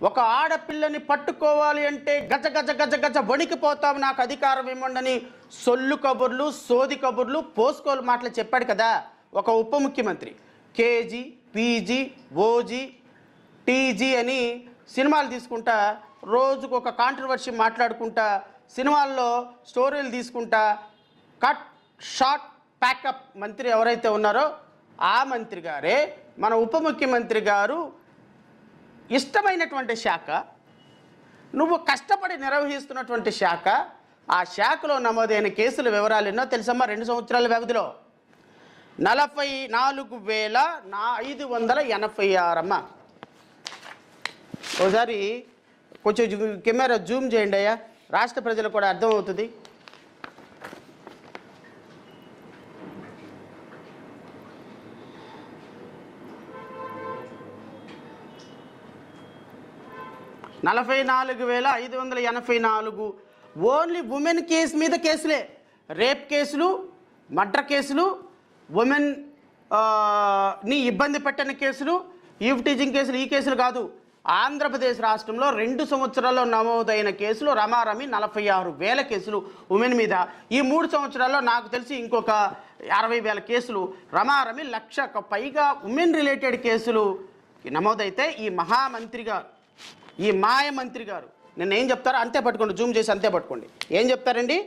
ఒక ఆడపిల్లని పట్టుకోవాలి అంటే గజ గజ గజ గజ వణికిపోతాం, నాకు అధికారం ఇవ్వండి సొల్లు కబుర్లు, సోది కబుర్లు, పోసుకోలు మాటలు చెప్పాడు కదా ఒక ఉప ముఖ్యమంత్రి. కేజీ, పీజీ, ఓజీ, టీజీ అని సినిమాలు తీసుకుంటా, రోజుకు ఒక కాంట్రవర్సీ మాట్లాడుకుంటా, సినిమాల్లో స్టోరీలు తీసుకుంటా, కట్ షార్ట్ ప్యాకప్ మంత్రి ఎవరైతే ఉన్నారో ఆ మంత్రి గారే మన ఉప ముఖ్యమంత్రి గారు ఇష్టమైనటువంటి శాఖ, నువ్వు కష్టపడి నిర్వహిస్తున్నటువంటి శాఖ, ఆ శాఖలో నమోదైన కేసుల వివరాలు ఎన్నో తెలుసమ్మా. 2 సంవత్సరాల వ్యవధిలో 44,586 అమ్మా. ఒకసారి కొంచెం కెమెరా జూమ్ చేయండి అయ్యా, రాష్ట్ర ప్రజలకు కూడా అర్థమవుతుంది. $44,584 ఓన్లీ ఉమెన్ కేసు మీద కేసులే. రేప్ కేసులు, మర్డర్ కేసులు, ఉమెన్ ని ఇబ్బంది పెట్టని కేసులు, ఈవ్ టీజింగ్ కేసులు, ఈ కేసులు కాదు. ఆంధ్రప్రదేశ్ రాష్ట్రంలో 2 సంవత్సరాల్లో నమోదైన కేసులు రమారమి 46,000 కేసులు ఉమెన్ మీద. ఈ 3 సంవత్సరాల్లో నాకు తెలిసి ఇంకొక 60,000 కేసులు, రమారమి 1,00,000కు పైగా ఉమెన్ రిలేటెడ్ కేసులు నమోదైతే ఈ మహామంత్రి గారు, ఈ మాయ మంత్రి గారు నిన్న ఏం చెప్తారో అంతే పట్టుకోండి, జూమ్ చేసి అంతే పట్టుకోండి. ఏం చెప్తారండి?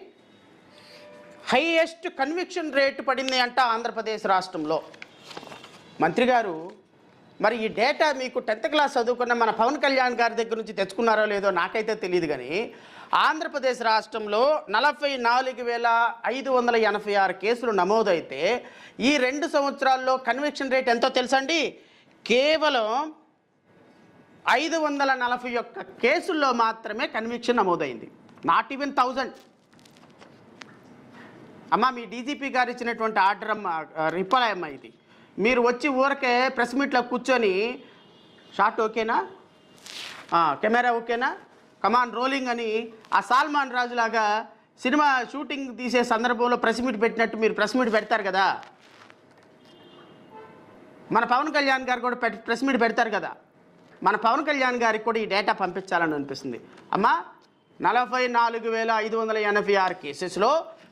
హైయెస్ట్ కన్విక్షన్ రేటు పడింది అంట ఆంధ్రప్రదేశ్ రాష్ట్రంలో. మంత్రి గారు మరి ఈ డేటా మీకు 10th క్లాస్ చదువుకున్న మన పవన్ కళ్యాణ్ గారి దగ్గర నుంచి తెచ్చుకున్నారో లేదో నాకైతే తెలియదు, కానీ ఆంధ్రప్రదేశ్ రాష్ట్రంలో 44,586 కేసులు నమోదైతే ఈ 2 సంవత్సరాల్లో కన్విక్షన్ రేట్ ఎంతో తెలుసండి? కేవలం 541 కేసుల్లో మాత్రమే కన్విక్షన్ నమోదైంది. Not even 1000. అమ్మ, మీ డీజీపీ గారు ఇచ్చినటువంటి ఆర్డర్ అమ్మ, రిప్లై అమ్మ ఇది. మీరు వచ్చి ఊరికే ప్రెస్ మీట్లో కూర్చొని షాట్ ఓకేనా, కెమెరా ఓకేనా, కమాన్ రోలింగ్ అని ఆ సల్మాన్ రాజులాగా సినిమా షూటింగ్ తీసే సందర్భంలో ప్రెస్ మీట్ పెట్టినట్టు మీరు ప్రెస్ మీట్ పెడతారు కదా. మన పవన్ కళ్యాణ్ గారు కూడా ప్రెస్ మీట్ పెడతారు కదా. మన పవన్ కళ్యాణ్ గారికి కూడా ఈ డేటా పంపించాలని అనిపిస్తుంది. అమ్మా, 44,586 కేసెస్లో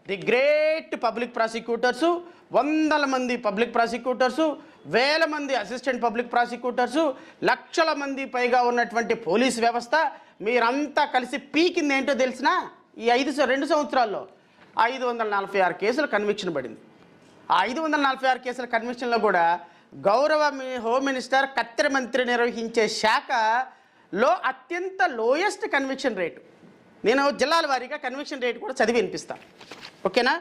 ది గ్రేట్ పబ్లిక్ ప్రాసిక్యూటర్సు, 100 మంది పబ్లిక్ ప్రాసిక్యూటర్సు, 1000 మంది అసిస్టెంట్ పబ్లిక్ ప్రాసిక్యూటర్సు, లక్షల మంది పైగా ఉన్నటువంటి పోలీస్ వ్యవస్థ, మీరంతా కలిసి పీకింది ఏంటో తెలిసినా ఈ 2 సంవత్సరాల్లో 546 కేసులు కన్విక్షన్ పడింది. ఆ 546 కేసుల కన్విక్షన్లో కూడా గౌరవ హోమ్ మినిస్టర్ కత్తెర మంత్రి నిర్వహించే శాఖలో అత్యంత లోయెస్ట్ కన్విక్షన్ రేటు. నేను జిల్లాల వారీగా కన్విక్షన్ రేటు కూడా చదివి వినిపిస్తాను, ఓకేనా?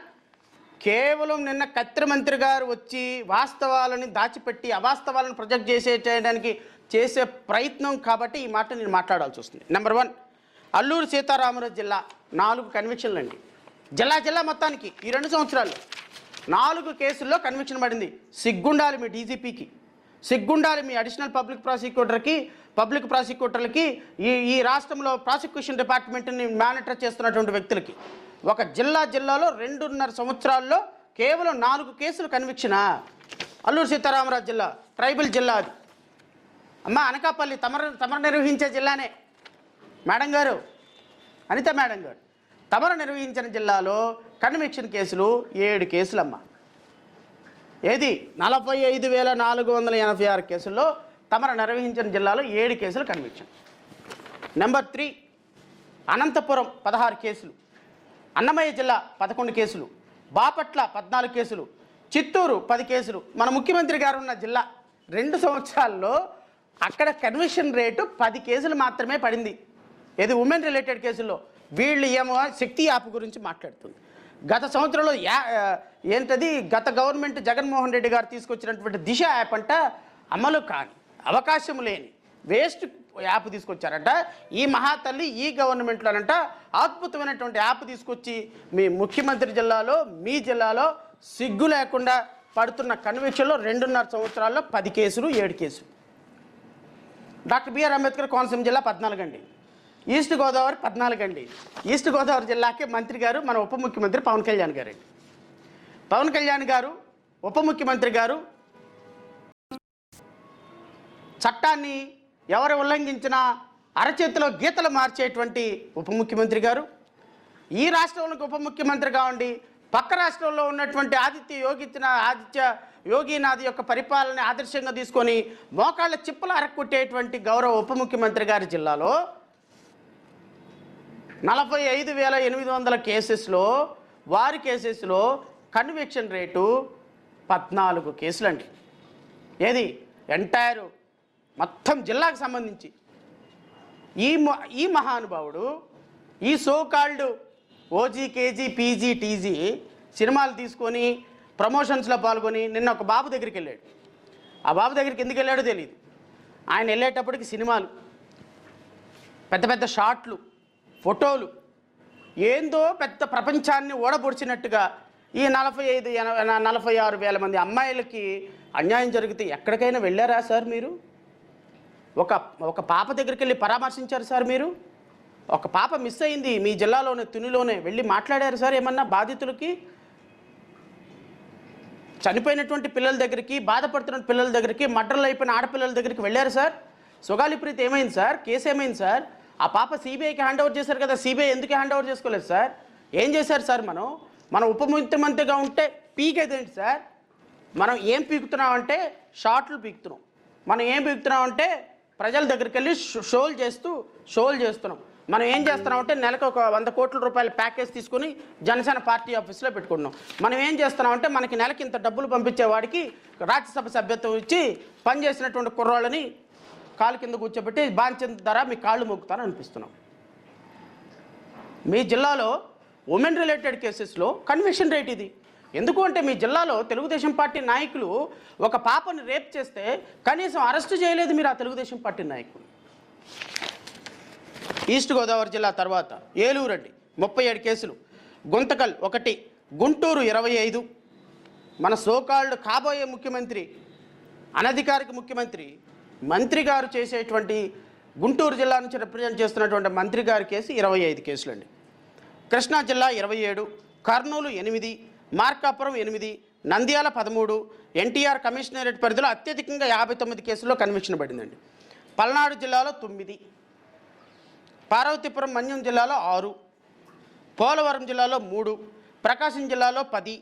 కేవలం నిన్న కత్తెర మంత్రి గారు వచ్చి వాస్తవాలని దాచిపెట్టి అవాస్తవాలను ప్రొజెక్ట్ చేయడానికి చేసే ప్రయత్నం కాబట్టి ఈ మాట నేను మాట్లాడాల్సి వస్తుంది. నెంబర్ 1, అల్లూరు సీతారామరాజు జిల్లా 4 కన్విక్షన్లు అండి. జిల్లా మొత్తానికి ఈ 2 సంవత్సరాల్లో 4 కేసుల్లో కన్విక్షన్ పడింది. సిగ్గుండాలి మీ డీజీపీకి, సిగ్గుండాలి మీ అడిషనల్ పబ్లిక్ ప్రాసిక్యూటర్లకి, ఈ రాష్ట్రంలో ప్రాసిక్యూషన్ డిపార్ట్మెంట్ని మానిటర్ చేస్తున్నటువంటి వ్యక్తులకి. ఒక జిల్లాలో 2.5 సంవత్సరాల్లో కేవలం 4 కేసులు కన్విక్షనా? అల్లూరు సీతారామరాజు జిల్లా ట్రైబల్ జిల్లా అది. అమ్మ, అనకాపల్లి తమరు నిర్వహించే జిల్లానే మేడం గారు, అనిత మేడం గారు, తమరు నిర్వహించిన జిల్లాలో కన్విక్షన్ కేసులు 7 కేసులమ్మ. ఏది 45,486 కేసుల్లో తమరు నిర్వహించిన జిల్లాలో 7 కేసులు కన్విక్షన్. నెంబర్ 3, అనంతపురం 16 కేసులు, అన్నమయ్య జిల్లా 11 కేసులు, బాపట్ల 14 కేసులు, చిత్తూరు 10 కేసులు. మన ముఖ్యమంత్రి గారు ఉన్న జిల్లా 2 సంవత్సరాల్లో అక్కడ కన్విక్షన్ రేటు 10 కేసులు మాత్రమే పడింది. ఏది ఉమెన్ రిలేటెడ్ కేసుల్లో. వీళ్ళు ఏమో శక్తి యాప్ గురించి మాట్లాడుతుంది. గత సంవత్సరంలో గత గవర్నమెంట్ జగన్మోహన్ రెడ్డి గారు తీసుకొచ్చినటువంటి దిశ యాప్ అంట అమలు కాని, అవకాశం లేని వేస్ట్ యాప్ తీసుకొచ్చారంట. ఈ మహాతల్లి ఈ గవర్నమెంట్లోనంట అద్భుతమైనటువంటి యాప్ తీసుకొచ్చి మీ ముఖ్యమంత్రి జిల్లాలో, మీ జిల్లాలో సిగ్గు లేకుండా పడుతున్న కన్విక్షన్లో 2.5 సంవత్సరాల్లో 10 కేసులు 7 కేసులు. డాక్టర్ బిఆర్ అంబేద్కర్ కోనసీమ జిల్లా 14 అండి. ఈస్ట్ గోదావరి 14 అండి. ఈస్ట్ గోదావరి జిల్లాకే మంత్రి గారు మన ఉప ముఖ్యమంత్రి పవన్ కళ్యాణ్ గారండి. పవన్ కళ్యాణ్ గారు ఉప ముఖ్యమంత్రి గారు చట్టాన్ని ఎవరు ఉల్లంఘించినా అరచేతిలో గీతలు మార్చేటువంటి ఉప ముఖ్యమంత్రి గారు ఈ రాష్ట్రంలోకి ఉప ముఖ్యమంత్రిగా ఉండి పక్క రాష్ట్రంలో ఉన్నటువంటి ఆదిత్య యోగినాథ్ యొక్క పరిపాలన ఆదర్శంగా తీసుకొని మోకాళ్ళ చిప్పలు అరక్కొట్టేటువంటి గౌరవ ఉప ముఖ్యమంత్రి గారి జిల్లాలో 45,800 కేసెస్లో వారి కేసెస్లో కన్విక్షన్ రేటు 14 కేసులండి. ఏది ఎంటైర్ మొత్తం జిల్లాకు సంబంధించి ఈ మహానుభావుడు ఈ so called OG KG PG TG సినిమాలు తీసుకొని ప్రమోషన్స్లో పాల్గొని నిన్న ఒక బాబు దగ్గరికి వెళ్ళాడు. ఆ బాబు దగ్గరికి ఎందుకు వెళ్ళాడో తెలియదు. ఆయన వెళ్ళేటప్పటికి సినిమాలు, పెద్ద పెద్ద షాట్లు, ఫోటోలు, ఏందో పెద్ద ప్రపంచాన్ని ఓడబొడిచినట్టుగా ఈ 46,000 మంది అమ్మాయిలకి అన్యాయం జరిగితే ఎక్కడికైనా వెళ్ళారా సార్ మీరు? ఒక పాప దగ్గరికి వెళ్ళి పరామర్శించారు సార్ మీరు? ఒక పాప మిస్ అయింది మీ జిల్లాలోనే తునిలోనే వెళ్ళి మాట్లాడారు సార్ ఏమన్నా బాధితులకి? చనిపోయినటువంటి పిల్లల దగ్గరికి, బాధపడుతున్న పిల్లల దగ్గరికి, మర్డర్లు అయిపోయిన ఆడపిల్లల దగ్గరికి వెళ్ళారు సార్? సుగాలిప్రీతి ఏమైంది సార్? కేసు ఏమైంది సార్? ఆ పాప సిబిఐకి హ్యాండ్ ఓవర్ చేశారు కదా, సిబిఐ ఎందుకు హ్యాండ్ ఓవర్ చేసుకోలేదు సార్? ఏం చేశారు సార్? మనం ఉప ముఖ్యమంత్రిగా ఉంటే పీకేదేంటి సార్? మనం ఏం పీకుతున్నామంటే షార్ట్లు పీకుతున్నాం. మనం ఏం పీకుతున్నామంటే ప్రజల దగ్గరికి వెళ్ళి షోలు చేస్తున్నాం. మనం ఏం చేస్తున్నామంటే నెలకు ఒక 100 కోట్ల రూపాయల ప్యాకేజ్ తీసుకుని జనసేన పార్టీ ఆఫీస్లో పెట్టుకుంటున్నాం. మనం ఏం చేస్తున్నామంటే మనకి నెలకి ఇంత డబ్బులు పంపించేవాడికి రాజ్యసభ సభ్యత్వం ఇచ్చి పనిచేసినటువంటి కుర్రాళ్ళని కాలు కింద కూర్చోబెట్టి బాంచిన ధర మీ కాళ్ళు మొక్కుతాను అనిపిస్తున్నాం. మీ జిల్లాలో ఉమెన్ రిలేటెడ్ కేసెస్లో కన్విక్షన్ రేట్ ఇది. ఎందుకు అంటే మీ జిల్లాలో తెలుగుదేశం పార్టీ నాయకులు ఒక పాపని రేప్ చేస్తే కనీసం అరెస్టు చేయలేదు మీరు ఆ తెలుగుదేశం పార్టీ నాయకులు. ఈస్ట్ గోదావరి జిల్లా తర్వాత ఏలూరు అండి 37 కేసులు, గుంతకల్ 1, గుంటూరు 25. మన సోకాల్డ్ కాబోయే ముఖ్యమంత్రి, అనధికారిక ముఖ్యమంత్రి, మంత్రి గారు చేసేటువంటి గుంటూరు జిల్లా నుంచి రిప్రజెంట్ చేస్తున్నటువంటి మంత్రి గారి కేసు 25 కేసులండి. కృష్ణా జిల్లా 27, కర్నూలు 8, మార్కాపురం 8, నంద్యాల 13, ఎన్టీఆర్ కమిషనరేట్ పరిధిలో అత్యధికంగా 59 కేసుల్లో కన్విక్షన్ పడిందండి. పల్నాడు జిల్లాలో 9, పార్వతీపురం మన్యం జిల్లాలో 6, పోలవరం జిల్లాలో 3, ప్రకాశం జిల్లాలో 10,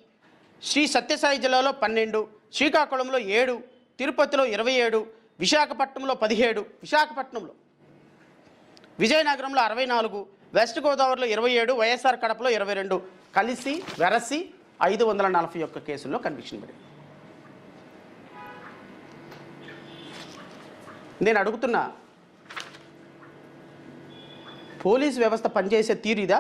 శ్రీ సత్యసాయి జిల్లాలో 12, శ్రీకాకుళంలో 7, తిరుపతిలో 27, విశాఖపట్నంలో 17, విజయనగరంలో 64, వెస్ట్ గోదావరిలో 27, వైఎస్ఆర్ కడపలో 22, కలిసి వెరసి 541 కేసుల్లో కన్విక్షన్ పడింది. నేను అడుగుతున్నా, పోలీస్ వ్యవస్థ పనిచేసే తీరు ఇదా?